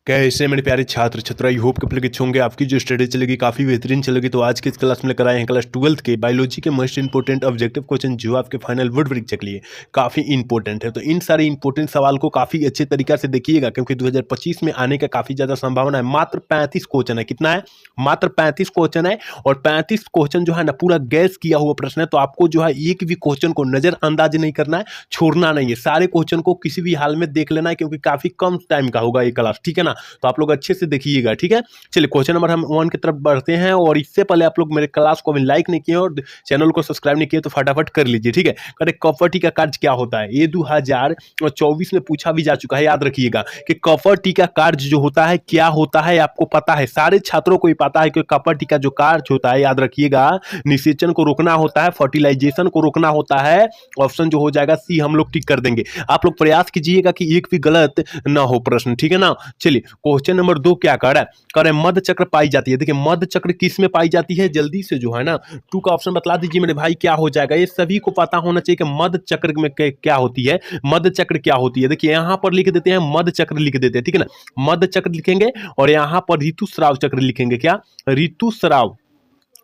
कैसे मेरे प्यारे छात्र छात्रा, आई होप कि अच्छे होंगे। आपकी जो स्टडी चलेगी काफ़ी बेहतरीन चलेगी। तो आज की इस क्लास में लेकर आए हैं क्लास 12th के बायोलॉजी के मोस्ट इंपोर्टेंट ऑब्जेक्टिव क्वेश्चन जो आपके फाइनल बोर्ड परीक्षा के लिए काफ़ी इंपॉर्टेंट है। तो इन सारे इंपॉर्टेंट सवाल को काफ़ी अच्छे तरीके से देखिएगा, क्योंकि 2025 में आने का काफ़ी ज़्यादा संभावना है। मात्र 35 क्वेश्चन है। कितना है? मात्र 35 क्वेश्चन है। और 35 क्वेश्चन जो है ना, पूरा गैस किया हुआ प्रश्न है। तो आपको जो है एक भी क्वेश्चन को नजरअंदाज नहीं करना है, छोड़ना नहीं है। सारे क्वेश्चन को किसी भी हाल में देख लेना है, क्योंकि काफ़ी कम टाइम का होगा ये क्लास, ठीक है ना। तो आप लोग अच्छे से देखिएगा, ठीक है। चलिए क्वेश्चन नंबर हम 1 की तरफ बढ़ते हैं। और इससे पहले आप लोग मेरे क्लास को अभी लाइक नहीं किए और चैनल को सब्सक्राइब नहीं किए तो फटाफट कर लीजिए, ठीक है। करें कफर्टी का कार्य क्या होता है, ये 2024 में पूछा भी जा चुका है। याद रखिएगा कि कफर्टी का कार्य जो होता है क्या होता है, आपको पता है, सारे छात्रों को ही पता है कि कफर्टी का जो कार्य होता है, याद रखिएगा, निषेचन को रोकना होता है, फर्टिलाइजेशन को रोकना होता है। ऑप्शन जो हो जाएगा सी हम लोग टिक कर देंगे। आप लोग प्रयास कीजिएगा कि एक भी गलत ना हो प्रश्न, ठीक है ना। चलिए क्वेश्चन नंबर 2 क्या कर मध्य चक्र पाई जाती है। देखिए मध्य चक्र किस में पाई जाती है, जल्दी से जो है ना 2 का ऑप्शन बतला दीजिए मेरे भाई, क्या हो जाएगा। ये सभी को पता होना चाहिए कि मध्य चक्र में क्या होती है, मध्य चक्र क्या होती है। देखिए यहां पर लिख देते हैं, मध्य चक्र लिख देते हैं, ठीक है ना। मध्य चक्र लिखेंगे और यहां पर ऋतुस्राव चक्र लिखेंगे। क्या? ऋतुस्राव,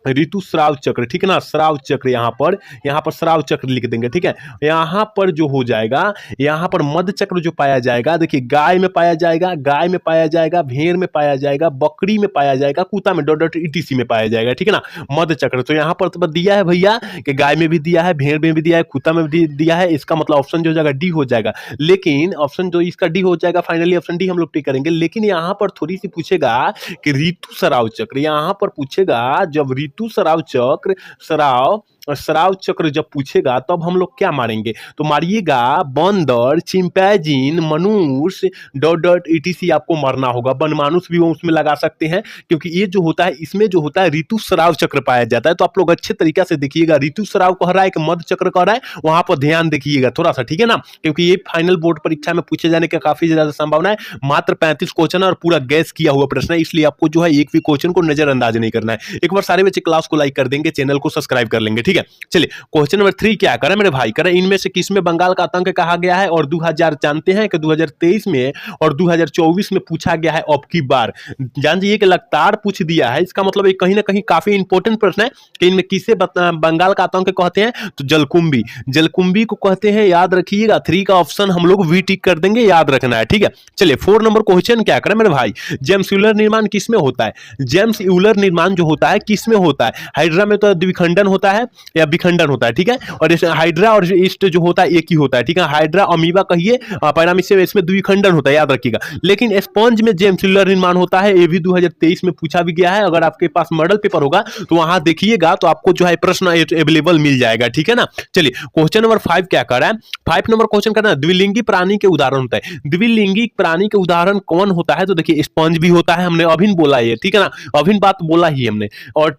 ऋतुस्राव चक्र, ठीक है ना। स्राव चक्र, यहाँ पर स्राव चक्र लिख देंगे, ठीक है। यहाँ पर जो हो जाएगा, यहाँ पर मध्य चक्र जो पाया जाएगा, देखिए गाय में पाया जाएगा, गाय में पाया जाएगा, भेड़ में पाया जाएगा, बकरी में पाया जाएगा, कुत्ता में डॉट डॉट ईटीसी में पाया जाएगा, ठीक है ना। मध्य चक्र तो यहाँ पर तो दिया है भैया कि गाय में भी दिया है, भेड़ में भी दिया है, कुत्ता में भी दिया है। इसका मतलब ऑप्शन जो हो जाएगा डी हो जाएगा। लेकिन ऑप्शन जो इसका डी हो जाएगा, फाइनली ऑप्शन डी हम लोग टिक करेंगे। लेकिन यहाँ पर थोड़ी सी पूछेगा कि ऋतुस्राव चक्र, यहाँ पर पूछेगा जब ऋतु स्राव चक्र, स्राव चक्र जब पूछेगा तब हम लोग क्या मारेंगे, तो मारिएगा बंदर, चिंपैंजीन, मनुष्य, डॉट डॉट ईटीसी आपको मारना होगा। बनमानुष भी वो उसमें लगा सकते हैं, क्योंकि ये जो होता है, इसमें जो होता है ऋतुस्राव चक्र पाया जाता है। तो आप लोग अच्छे तरीके से देखिएगा, ऋतुस्राव कह रहा है कि मध्य चक्र कह रहा है, वहां पर ध्यान देखिएगा थोड़ा सा, ठीक है ना। क्योंकि ये फाइनल बोर्ड परीक्षा में पूछे जाने का काफी ज्यादा संभावना है। मात्र 35 क्वेश्चन है और पूरा गैस किया हुआ प्रश्न है, इसलिए आपको जो है एक भी क्वेश्चन को नजरअंदाज नहीं करना है। एक बार सारे बच्चे क्लास को लाइक कर देंगे, चैनल को सब्सक्राइब कर लेंगे, ठीक है। चलिए क्वेश्चन नंबर 3 क्या करें मेरे भाई, करें इनमें से किसमें बंगाल का आतंक कहा गया है। और 2000 जानते हैं कि 2023 में और 2024 में पूछा गया है। अब की बार जान जाइए कि लगातार पूछ दिया है, इसका मतलब कहीं ना कहीं काफी इंपॉर्टेंट प्रश्न है कि इनमें किसे बंगाल का आतंक कहते हैं, तो जलकुंभी, जलकुंभी को कहते हैं। याद रखिएगा 3 का ऑप्शन हम लोग वी टिक कर देंगे, याद रखना है, ठीक है। चलिए 4 नंबर क्वेश्चन क्या करें मेरे भाई, जेम्स यूलर निर्माण किसमें होता है। जेम्स यूलर निर्माण जो होता है किसमें होता है, हाइड्रा में तो द्विखंडन होता है या विखंडन होता है, ठीक है। और हाइड्रा और ईस्ट जो होता है एक ही होता है, ठीक है। हाइड्रा अमीबा कहिए, पैरामीशियम में इसमें द्विखंडन होता है, याद रखिएगा। लेकिन स्पंज में जेम्स यूलर निर्माण होता है, ये भी 2023 में पूछा भी गया है। अगर आपके पास मॉडल पेपर होगा तो वहां देखिएगा, तो आपको जो है प्रश्न अवेलेबल मिल जाएगा, ठीक है ना। चलिए क्वेश्चन नंबर 5 क्या कर रहा है, 5 नंबर क्वेश्चन करना है, द्विलिंगी प्राणी के उदाहरण होता है। द्विलिंगी प्राणी के उदाहरण कौन होता है, तो देखिए स्पंज भी होता है, हमने अभी बोला है, ठीक है ना, अभी बात बोला ही हमने। और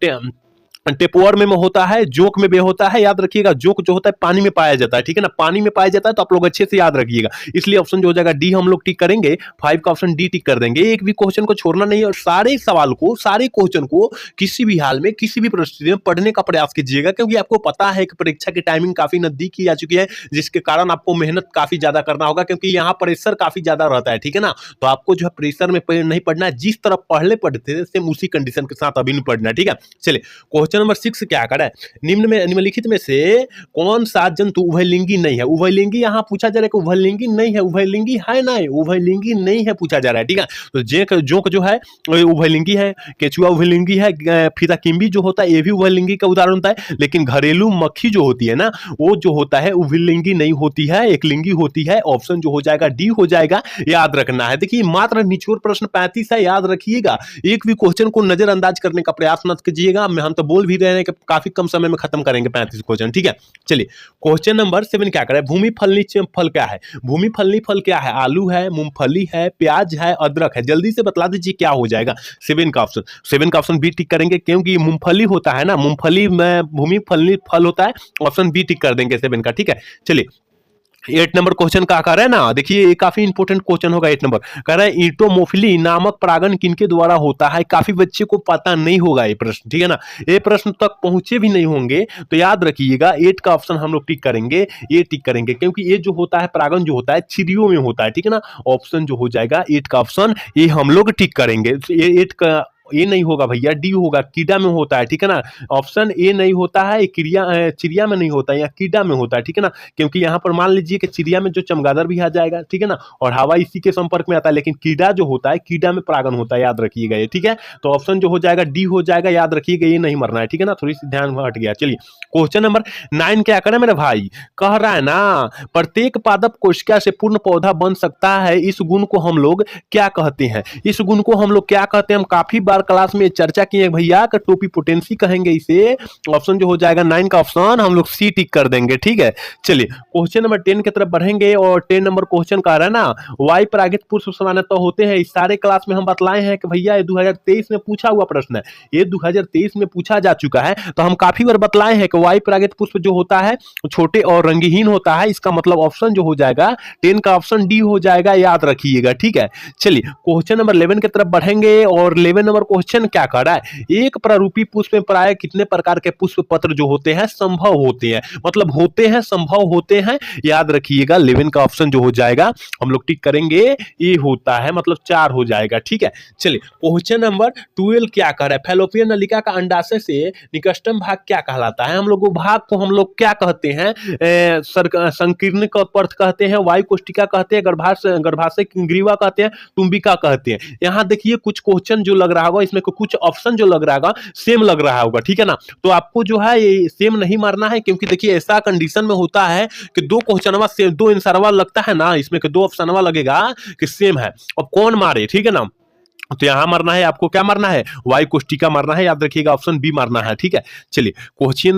टेपवर में होता है, जोक में भी होता है, याद रखिएगा। जोक जो होता है पानी में पाया जाता है, ठीक है ना, पानी में पाया जाता है। तो आप लोग अच्छे से याद रखिएगा, इसलिए ऑप्शन जो हो जाएगा डी हम लोग टिक करेंगे। 5 का ऑप्शन डी टिक कर देंगे। एक भी क्वेश्चन को छोड़ना नहीं, और सारे सवाल को, सारे क्वेश्चन को किसी भी हाल में, किसी भी परिस्थिति में पढ़ने का प्रयास कीजिएगा, क्योंकि आपको पता है कि परीक्षा की टाइमिंग काफी नजदीक की आ चुकी है, जिसके कारण आपको मेहनत काफी ज्यादा करना होगा, क्योंकि यहाँ प्रेशर काफी ज्यादा रहता है, ठीक है ना। तो आपको जो है प्रेशर में नहीं पढ़ना है, जिस तरह पढ़ले पढ़ते थे सेम उसी कंडीशन के साथ अभी नहीं पढ़ना है, ठीक है। चलिए क्वेश्चन नंबर 6 क्या है, निम्नलिखित में से कौन सा जंतु उभयलिंगी नहीं है। उभयलिंगी यहाँ पूछा जा रहा है कि उभयलिंगी नहीं है, उभयलिंगी है ना, उभयलिंगी नहीं है पूछा जा रहा है, ठीक है। तो जोंक जो है उभयलिंगी है, केचुआ उभयलिंगी है, फीताकिम्बी जो होता है ये भी उभयलिंगी का उदाहरण होता है। लेकिन घरेलू मक्खी जो होती है ना, वो जो होता है उभयलिंगी नहीं होती है, एक लिंगी होती है। ऑप्शन जो हो जाएगा डी हो जाएगा, याद रखना है। देखिए मात्र निचोड़ प्रश्न 35 है, याद रखिएगा। एक भी क्वेश्चन को नजरअंदाज करने का प्रयास मत कीजिएगा। हम तो बोल भी रहे हैं कि काफी कम समय में खत्म करेंगे 35 क्वेश्चन, ठीक है। चलिए क्वेश्चन नंबर 7 क्या करें, भूमि फलनी फल क्या है। भूमि फलनी फल क्या है, आलू है, मूंगफली है, प्याज है, अदरक है। जल्दी से बतला दीजिए क्या हो जाएगा। 7 का ऑप्शन बी टिक करेंगे, क्योंकि मूंगफली होता है ना, मूंगफली में भूमि फलनी फल होता है। ऑप्शन बी टिक कर देंगे 7 का, ठीक है। चलिए 8 नंबर क्वेश्चन क्या कह रहा है ना, देखिए ये काफी इंपॉर्टेंट क्वेश्चन होगा। 8 नंबर कह रहा है ईटोमोफिली नामक परागण किनके द्वारा होता है। काफी बच्चे को पता नहीं होगा ये प्रश्न, ठीक है ना, ये प्रश्न तक पहुंचे भी नहीं होंगे, तो याद रखिएगा 8 का ऑप्शन हम लोग टिक करेंगे, ये टिक करेंगे, क्योंकि ये जो होता है परागण जो होता है चिड़ियों में होता है, ठीक है ना। ऑप्शन जो हो जाएगा 8 का ऑप्शन ये हम लोग टिक करेंगे। ये 8 का ये नहीं होगा भैया, डी होगा, कीड़ा में होता है, ठीक है ना। ऑप्शन ए नहीं होता है, चिड़िया में नहीं होता है, या कीड़ा में होता है, ठीक है ना। क्योंकि यहाँ पर मान लीजिए कि चिड़िया में जो चमगादड़ भी आ जाएगा, ठीक है ना, और हवा इसी के संपर्क में आता है, लेकिन कीड़ा जो होता है कीड़ा में परागण होता है, याद रखिएगा ये, ठीक है। तो ऑप्शन जो हो जाएगा डी हो जाएगा, याद रखिएगा, ये नहीं मरना है, ठीक है ना, थोड़ी सी ध्यान हट गया। चलिए क्वेश्चन नंबर 9 क्या करें मेरे भाई, कह रहा है ना प्रत्येक पादप कोशिका से पूर्ण पौधा बन सकता है, इस गुण को हम लोग क्या कहते हैं। इस गुण को हम लोग क्या कहते हैं, हम काफी बार क्लास में चर्चा किए भैया, का टोपीपोटेंसी कहेंगे इसे। ऑप्शन जो हो जाएगा 9 का ऑप्शन हम लोग सी टिक कर देंगे, ठीक है। चलिए क्वेश्चन नंबर 10 की तरफ बढ़ेंगे, और 10 नंबर क्वेश्चन का रहा है ना वाई परागित पुष्प सामान्यतः तो होते हैं, इस सारे क्लास में हम बतलाए हैं कि भैया ये 2023 में पूछा हुआ प्रश्न है, ये 2023 में पूछा जा चुका है, तो हम काफी बार बतलाए हैं कि वाई परागित पुष्प जो होता है छोटे और रंगहीन होता है। इसका मतलब ऑप्शन जो हो जाएगा 10 का ऑप्शन डी हो जाएगा, याद रखिएगा, ठीक है। चलिए क्वेश्चन नंबर 11 की तरफ बढ़ेंगे, और 11 नंबर क्वेश्चन क्या कर रहा है, एक प्रारूपी पुष्प में प्राय कितने प्रकार के पुष्प पत्र जो होते हैं संभव होते हैं, मतलब होते हैं संभव होते हैं, याद रखिएगा 11 का ऑप्शन जो हो जाएगा हम लोग टिक करेंगे, ये होता है, मतलब 4 हो जाएगा, ठीक है। चलिए क्वेश्चन नंबर 12 क्या कर रहा है, फैलोपियन नलिका का अंडाशय से निकटतम भाग क्या कहलाता है। हम लोग वो भाग को हम लोग क्या कहते हैं, संकीर्णक पर्थ कहते हैं, वायु कोष्टिका कहते हैं, गर्भाशय ग्रीवा कहते हैं, तुम्बिका कहते हैं। यहाँ देखिए कुछ क्वेश्चन जो लग रहा होगा इसमें कुछ ऑप्शन जो लग रहा होगा सेम लग रहा होगा, ठीक है ना, तो आपको जो है ये सेम नहीं मारना है, क्योंकि देखिए ऐसा कंडीशन में होता है कि दो क्वेश्चनवा सेम, दो आंसरवा लगता है ना, इसमें दो ऑप्शनवा लगेगा कि सेम है, अब कौन मारे, ठीक है ना। तो यहां मारना है आपको, क्या मारना है, वाई कोष्टिका मारना है, याद रखिएगा ऑप्शन बी मारना है, ठीक है। चलिए क्वेश्चन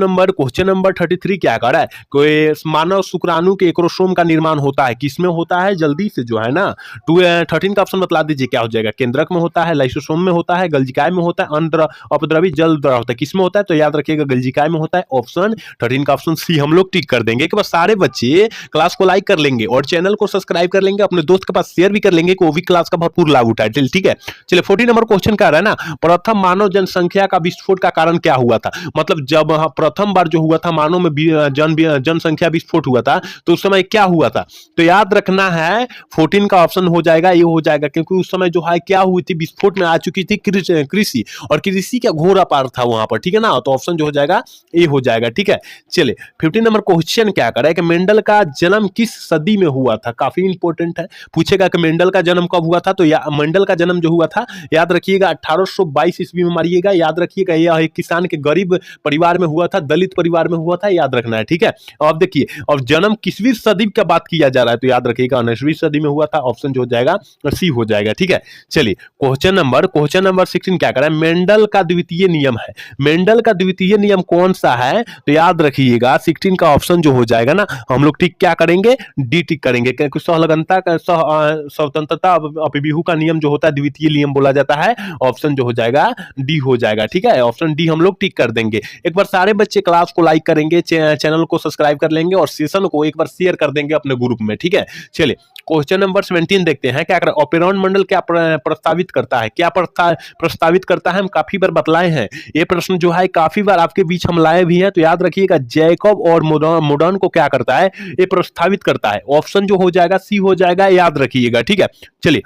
नंबर 33 क्या कर रहा है, कोई मानव शुक्राणु के एक्रोसोम का निर्माण होता है, किसमें होता है, जल्दी से जो है ना 13 का ऑप्शन बतला दीजिए क्या हो जाएगा, केंद्रक में होता है, लाइसोसोम में होता है, गल्जिकाय में होता है, अंतर अपद्रवी जल द्वारा होता है, किसमें होता है, तो याद रखिएगा गल्जिकाय में होता है। ऑप्शन 13 का ऑप्शन सी हम लोग टिक कर देंगे। कि बस सारे बच्चे क्लास को लाइक कर लेंगे और चैनल को सब्सक्राइब कर लेंगे, अपने दोस्त के पास शेयर भी कर लेंगे कि वो भी क्लास का भरपूर लाभ उठाए, ठीक है। चलिए 14 नंबर क्वेश्चन क्या रहा है ना, प्रथम मानव जनसंख्या का विस्फोट का कारण क्या हुआ था, मतलब जब प्रथम बार जो हुआ था मानव में जनसंख्या विस्फोट हुआ था, तो उस समय क्या हुआ था, तो याद रखना है 14 का ऑप्शन हो जाएगा, ये हो जाएगा, क्योंकि उस समय जो है क्या हुई थी, विस्फोट में आ चुकी थी कृषि, और कृषि का घोर अपार था वहां पर, ठीक है ना, तो ऑप्शन जो हो जाएगा ये हो जाएगा, ठीक है। चलिए 15 नंबर क्वेश्चन क्या करे कि मेंडल का जन्म किस सदी में हुआ था, काफी इंपॉर्टेंट है, पूछेगा कि मेंडल का जन्म कब हुआ था, तो मेंडल का जन्म जो हुआ था याद रखिएगा 1822 ईस्वी में मारिएगा, याद रखिएगा यह एक किसान के गरीब परिवार में हुआ था, दलित परिवार में हुआ था, याद रखना है, ठीक है। अब देखिए और जन्म किसवीं सदी का बात किया जा रहा है, तो याद रखिएगा 19वीं सदी में हुआ था, ऑप्शन जो हो जाएगा सी हो जाएगा, ठीक है। चलिए क्वेश्चन नंबर 16 क्या कर रहा है, मेंडल का द्वितीय नियम है, मेंडल का द्वितीय नियम कौन सा है, तो याद रखिएगा 16 का ऑप्शन जो हो जाएगा ना हम लोग टिक क्या करेंगे, डी टिक करेंगे, क्योंकि सहलगनता का स्वतंत्रता अपिबिहु का नियम जो होता है द्वितीय नियम बोला जाता है, ऑप्शन जो हो जाएगा डी हो जाएगा, ठीक है, ऑप्शन डी हम लोग टिक कर देंगे। एक बार सारे बच्चे क्लास को लाइक करेंगे, चैनल को सब्सक्राइब कर लेंगे और सेशन को एक बार शेयर कर देंगे अपने ग्रुप में, ठीक है। चलिए क्वेश्चन नंबर 17 देखते हैं क्या कर, ऑपेरॉन मंडल क्या प्रस्तावित करता है, क्या प्रस्तावित करता है, हम काफी बार बतलाए हैं, ये प्रश्न जो है काफी बार आपके बीच हम लाए भी हैं, तो याद रखिएगा जैकब और मोडर्न को क्या करता है, ये प्रस्तावित करता है, ऑप्शन जो हो जाएगा सी हो जाएगा, याद रखिएगा, ठीक है। चलिए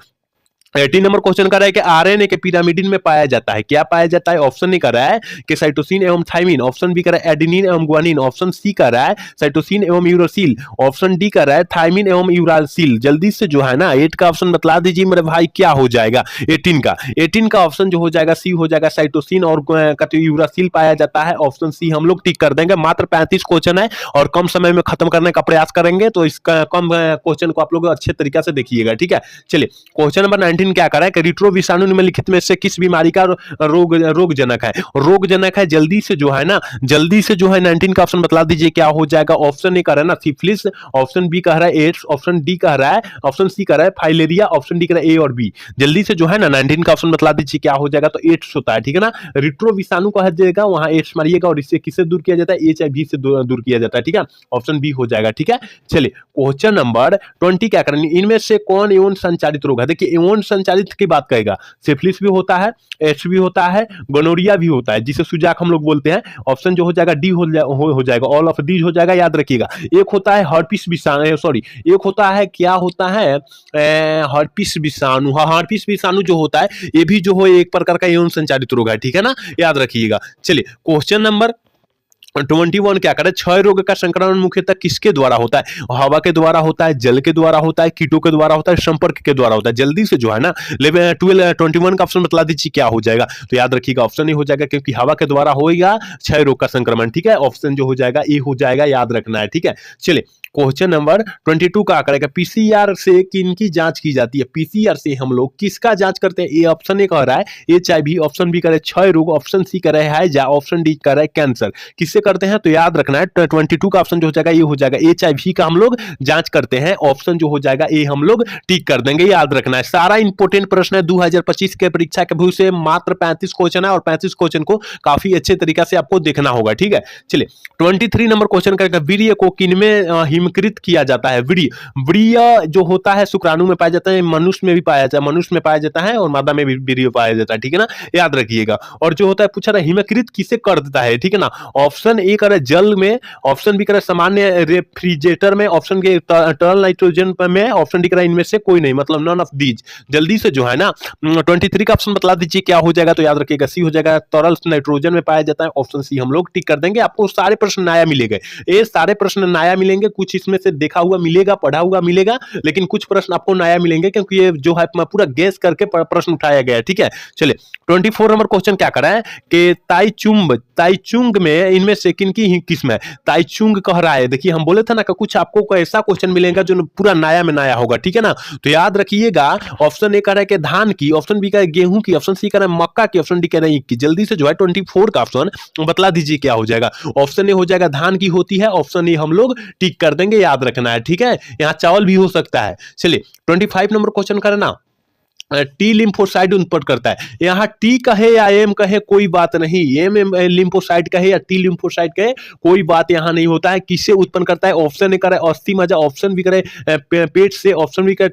18 नंबर क्वेश्चन कर रहा है कि आरएनए के पिरामिडिन में पाया जाता है, क्या पाया जाता है, ऑप्शन नहीं कर रहा है कि साइटोसिन एवं थाइमिन, ऑप्शन बी कर रहा है एडेनिन एवं ग्वानिन, ऑप्शन सी कर रहा है साइटोसिन एवं यूरासिल, ऑप्शन डी कर रहा है थाइमिन एवं यूरासिल। जल्दी से जो है ना 8 का ऑप्शन बतला दीजिए मेरे भाई, क्या हो जाएगा 18 का ऑप्शन जो हो जाएगा सी हो जाएगा, साइटोसिन और यूरासिल पाया जाता है, ऑप्शन सी हम लोग टिक कर देंगे। मात्र 35 क्वेश्चन है और कम समय में खत्म करने का प्रयास करेंगे, तो इसका कम क्वेश्चन को आप लोग अच्छे तरीके से देखिएगा, ठीक है। चलिए क्वेश्चन नंबर 19 19 क्या करा है कि रिट्रो विषाणु निम्नलिखित में से किस बीमारी का रोगजनक है? रोगजनक है। जल्दी से जो है ना, जल्दी से जो है 19 का ऑप्शन बतला दीजिए क्या हो जाएगा। ऑप्शन ए कह रहा है ना सिफिलिस, ऑप्शन बी कह रहा है एड्स, ऑप्शन डी कह रहा है, ऑप्शन सी कह रहा है फाइलेरिया, ऑप्शन डी कह रहा है ए और बी। जल्दी से जो है ना 19 का ऑप्शन बतला दीजिए क्या हो जाएगा। तो एड्स होता है, ठीक है ना। रिट्रो विषाणु कहा जाएगा, वहां एड्स मारिएगा और इससे किससे दूर किया जाता है? HIV से दूर किया जाता है, ठीक है। ऑप्शन बी हो जाएगा, ठीक है। चलिए क्वेश्चन नंबर 20 क्या करेंगे, इनमें से कौन यौन संचालित रोग है? देखिए यौन संचालित की बात करेगा, सिफिलिस भी होता है, एड्स भी होता है, गोनोरिया भी होता है, जिसे सुजाक हम लोग बोलते हैं। ऑप्शन जो हो जाएगा डी हो जाएगा, ऑल ऑफ दीज हो जाएगा, याद रखिएगा। एक होता है हर्पिस विषाणु, सॉरी एक होता है क्या होता है हर्पिस विषाणु। हाँ, हर्पिस विषाणु जो होता है ये भी जो है एक प्रकार का यौन संचालित रोग है, ठीक है ना, याद रखिएगा। चलिए क्वेश्चन नंबर 21 क्या करे, क्षय रोग का संक्रमण मुख्यतः किसके द्वारा होता है? हवा के द्वारा होता है, जल के द्वारा होता है, कीटों के द्वारा होता है, संपर्क के द्वारा होता है। जल्दी से जो है ना 21 का ऑप्शन बतला दीजिए क्या हो जाएगा। तो याद रखिएगा ऑप्शन ए हो जाएगा, क्योंकि हवा के द्वारा होगा क्षय रोग का संक्रमण, ठीक है। ऑप्शन जो हो जाएगा ए हो जाएगा, याद रखना है, ठीक है। चलिए क्वेश्चन नंबर 22 का करेगा, पीसीआर से किनकी जांच की जाती है? पीसीआर से हम लोग किसका जांच करते हैं? ये ऑप्शन ए कह रहा है HIV, ऑप्शन बी कह रहा है क्षय रोग, ऑप्शन सी कह रहा है या ऑप्शन डी कह रहा है कैंसर। किससे करते हैं? तो याद रखना है 22 का ऑप्शन जो हो जाएगा ये हो जाएगा, HIV का हम लोग जांच करते हैं। ऑप्शन जो हो जाएगा ए हम लोग टिक कर देंगे, याद रखना है। सारा इंपोर्टेंट प्रश्न है 2025 के परीक्षा के भविष्य से मात्र 35 क्वेश्चन है और 35 क्वेश्चन को काफी अच्छे तरीके से आपको देखना होगा, ठीक है। चलिए 23 नंबर क्वेश्चन करेगा, वीर्य को किनमें हिमकृत किया जाता है? वीर्य जो होता है शुक्राणु में पाया जाता है, मनुष्य में भी पाया जाता है, मनुष्य में पाया जाता है और मादा में भी वीर्य पाया जाता है, ठीक है ना, याद रखिएगा। और जो होता है पूछा रहा है हिमकृत किसे कर देता है, ठीक है ना। ऑप्शन ए करे जल में, ऑप्शन बी करे सामान्य रेफ्रिजरेटर में, ऑप्शन के तरल नाइट्रोजन में, ऑप्शन डी करे इनमें से कोई नहीं, मतलब नन ऑफ दीज। जल्दी से जो है ना 23 का ऑप्शन बतला दीजिए क्या हो जाएगा। तो याद रखिएगा सी हो जाएगा, तरल नाइट्रोजन में पाया जाता है। ऑप्शन सी हम लोग टिक कर देंगे। आपको सारे प्रश्न नया मिलेंगे, ये सारे प्रश्न नया मिलेंगे। कुछ इसमें से देखा हुआ मिलेगा, पढ़ा हुआ मिलेगा, लेकिन कुछ प्रश्न आपको नया मिलेंगे क्योंकि ये जो है पूरा गेस करके प्रश्न उठाया गया है, ठीक है। चलिए 24 नंबर क्वेश्चन क्या करा है कि ताइचुंग में इनमें से किनकी किस्म है? ताइचुंग कह रहा है। देखिए हम बोले थे ना कि कुछ आपको ऐसा क्वेश्चन मिलेगा जो पूरा नया में नया होगा, ठीक है ना। तो याद रखिएगा ऑप्शन ए कह रहा है कि धान की, ऑप्शन बी कह रहा है गेहूं की, ऑप्शन सी कह रहा है मक्का की, ऑप्शन डी कह रहा है ईख की। जल्दी से जो है 24 का ऑप्शन बतला दीजिए क्या हो जाएगा। ऑप्शन ए हो जाएगा धान की होती है, ऑप्शन ए हम लोग टिक कर देंगे, याद रखना है, ठीक है। यहाँ चावल भी हो सकता है। चलिए 25 नंबर क्वेश्चन करना, टी लिम्फोसाइट उत्पन्न करता है। यहाँ टी कहे या एम कहे कोई बात नहीं, एम लिम्फोसाइट कहे या टी लिम्फोसाइट कहे कोई बात यहाँ नहीं होता है। किससे उत्पन्न करता है? ऑप्शन ए करे अस्थि मज्जा, ऑप्शन बी करे पेट से, ऑप्शन बी करे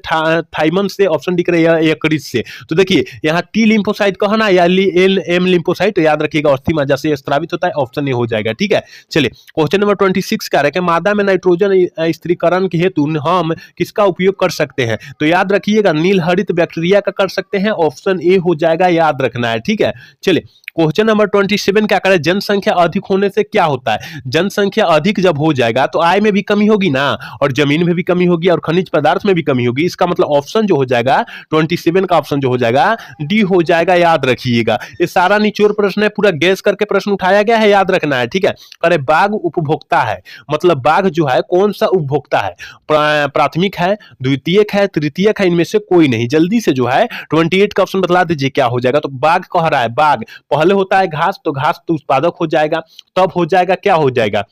थाइमन से, ऑप्शन डी करे यकृत से। तो देखिए यहाँ टी लिम्फोसाइट कहना या एम लिम्फोसाइट, याद रखिएगा अस्थि मज्जा से स्त्रावित होता है। ऑप्शन ए हो जाएगा, ठीक है। चलिए क्वेश्चन नंबर 26 का है, मादा में नाइट्रोजन स्थिरीकरण के हेतु हम किसका उपयोग कर सकते हैं? तो याद रखिएगा नील हरित बैक्टीरिया का कर सकते हैं। ऑप्शन ए हो जाएगा, याद रखना है, ठीक है। चलिए क्वेश्चन नंबर 27 क्या करें, जनसंख्या अधिक होने से क्या होता है? जनसंख्या अधिक जब हो जाएगा तो आय में भी कमी होगी ना, और जमीन में भी कमी होगी, और खनिज पदार्थ में भी कमी होगी। इसका मतलब ऑप्शन जो हो जाएगा 27 का ऑप्शन जो हो जाएगा डी हो जाएगा, याद रखिएगा। ये सारा निचोड़ प्रश्न है, पूरा गैस करके प्रश्न उठाया गया है, याद रखना है, ठीक है। अरे बाघ उपभोक्ता है, मतलब बाघ जो है कौन सा उपभोक्ता है? प्राथमिक है, द्वितीयक है, तृतीयक है, इनमें से कोई नहीं। जल्दी से जो है 28 का ऑप्शन बतला दीजिए क्या हो जाएगा। तो बाघ कह रहा है, बाघ पहले होता है घास, तो घास तो उत्पादक हो जाएगा, तब हो जाएगा क्या हो जाएगा,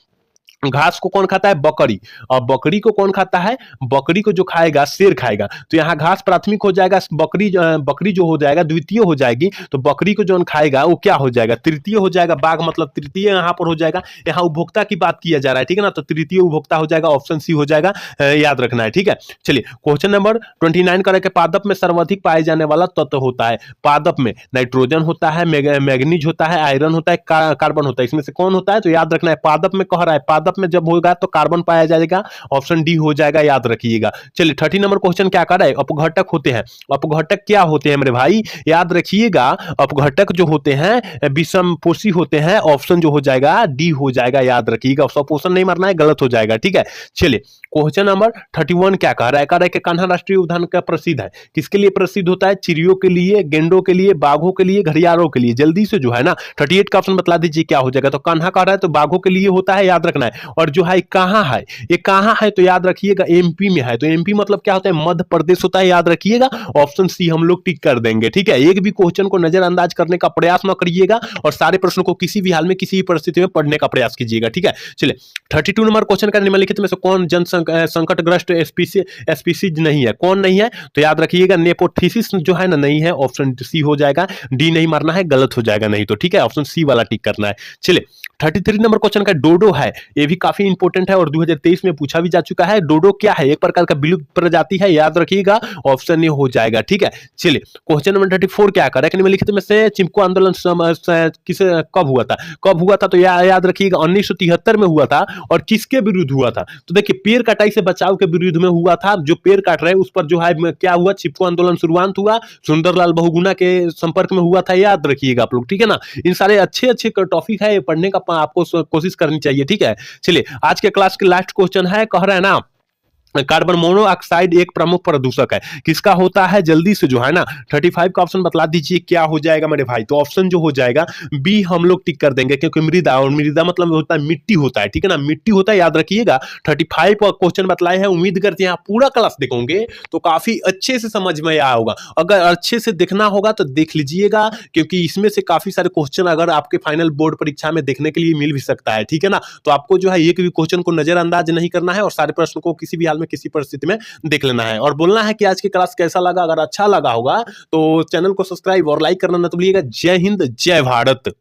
घास को कौन खाता है? बकरी। और बकरी को कौन खाता है? बकरी को जो खाएगा शेर खाएगा। तो यहाँ घास प्राथमिक हो जाएगा, बकरी जो हो जाएगा द्वितीय हो जाएगी, तो बकरी को जो खाएगा वो क्या हो जाएगा? तृतीय हो जाएगा। बाघ मतलब तृतीय यहाँ पर हो जाएगा। यहाँ उपभोक्ता की बात किया जा रहा है, ठीक है ना, तो तृतीय उपभोक्ता हो जाएगा, ऑप्शन सी हो जाएगा, याद रखना है, ठीक है। चलिए क्वेश्चन नंबर 29 करें, पादप में सर्वाधिक पाए जाने वाला तत्व होता है? पादप में नाइट्रोजन होता है, मैग्नीज होता है, आयरन होता है, कार्बन होता है, इसमें से कौन होता है? तो याद रखना है पादप में कह रहा है, पादप में जब होगा तो कार्बन पाया जाएगा, ऑप्शन डी हो जाएगा, याद रखिएगा। चलिए 30 नंबर क्वेश्चन क्या कर रहा है, अपघटक होते हैं। अपघटक क्या होते हैं मेरे भाई? याद रखिएगा अपघटक जो होते हैं विषमपोषी होते हैं, ऑप्शन जो हो जाएगा डी हो जाएगा, याद रखिएगा। सपोषण नहीं मारना है, गलत हो जाएगा, ठीक है। चलिए क्वेश्चन नंबर 31 क्या कह रहा है? कह रहा है कि कान्हा राष्ट्रीय उद्यान का प्रसिद्ध है, किसके लिए प्रसिद्ध होता है? चिड़ियों के लिए, गेंडों के लिए, बाघों के लिए, घड़ियालों के लिए। जल्दी से जो है ना 38 का ऑप्शन बतला दीजिए क्या हो जाएगा। तो कान्हा कह रहा है तो बाघों के लिए होता है, याद रखना है। और जो है कहाँ है, ये कहाँ है तो याद रखिएगा एमपी में है। तो एमपी मतलब क्या होता है, मध्य प्रदेश होता है, याद रखिएगा। ऑप्शन सी हम लोग टिक कर देंगे, ठीक है। एक भी क्वेश्चन को नजरअंदाज करने का प्रयास न करिएगा और सारे प्रश्नों को किसी भी हाल में किसी भी परिस्थिति में पढ़ने का प्रयास कीजिएगा, ठीक है। चलिए 32 नंबर क्वेश्चन का निम्नलिखित में से कौन जन संकटग्रस्त एसपीसी नहीं है, कौन नहीं है तो याद रखिएगा नेपोथिसिस जो है ना नहीं है, ऑप्शन सी हो जाएगा। डी नहीं मारना है, गलत हो जाएगा नहीं तो, ठीक है। ऑप्शन सी वाला टिक करना है। चलिए 33 नंबर क्वेश्चन का डोडो है, ये भी काफी इंपॉर्टेंट है और 2023 में पूछा भी जा चुका है। डोडो क्या है, एक प्रकार का विलुप्त प्रजाति है, याद रखिएगा। ऑप्शन ए हो जाएगा, ठीक है। चलिए क्वेश्चन नंबर 34 क्या करेक्ट निम्नलिखित में से चिपको आंदोलन किसे कब हुआ था, कब हुआ था तो याद रखिएगा 1973 में हुआ था। और किसके विरुद्ध हुआ था तो देखिए पेड़ कटाई से बचाव के विरुद्ध में हुआ था। जो पेड़ काट रहे उस पर जो है क्या हुआ, चिपको आंदोलन शुरुआत हुआ, सुंदरलाल बहुगुणा के संपर्क में हुआ था, याद रखिएगा आप लोग, ठीक है ना। इन सारे अच्छे अच्छे टॉपिक है, पढ़ने का आपको कोशिश करनी चाहिए, ठीक है। चलिए आज के क्लास के लास्ट क्वेश्चन है, कह रहा है ना कार्बन मोनोऑक्साइड एक प्रमुख प्रदूषक है, किसका होता है, जल्दी से जो है ना 35 का ऑप्शन बतला दीजिए क्या हो जाएगा मेरे भाई। तो ऑप्शन जो हो जाएगा बी हम लोग टिक कर देंगे, क्योंकि मृदा, और मृदा मतलब होता है मिट्टी होता है, ठीक है ना, मिट्टी होता है, याद रखिएगा। 35 क्वेश्चन बतलाए हैं, उम्मीद करते हैं आप पूरा क्लास देखोगे तो काफी अच्छे से समझ में आया होगा। अगर अच्छे से देखना होगा तो देख लीजिएगा, क्योंकि इसमें से काफी सारे क्वेश्चन अगर आपके फाइनल बोर्ड परीक्षा में देखने के लिए मिल भी सकता है, ठीक है ना। तो आपको जो है एक भी क्वेश्चन को नजरअंदाज नहीं करना है और सारे प्रश्न को किसी भी हाल में किसी परिस्थिति में देख लेना है। और बोलना है कि आज की क्लास कैसा लगा, अगर अच्छा लगा होगा तो चैनल को सब्सक्राइब और लाइक करना न भूलिएगा। जय हिंद, जय भारत।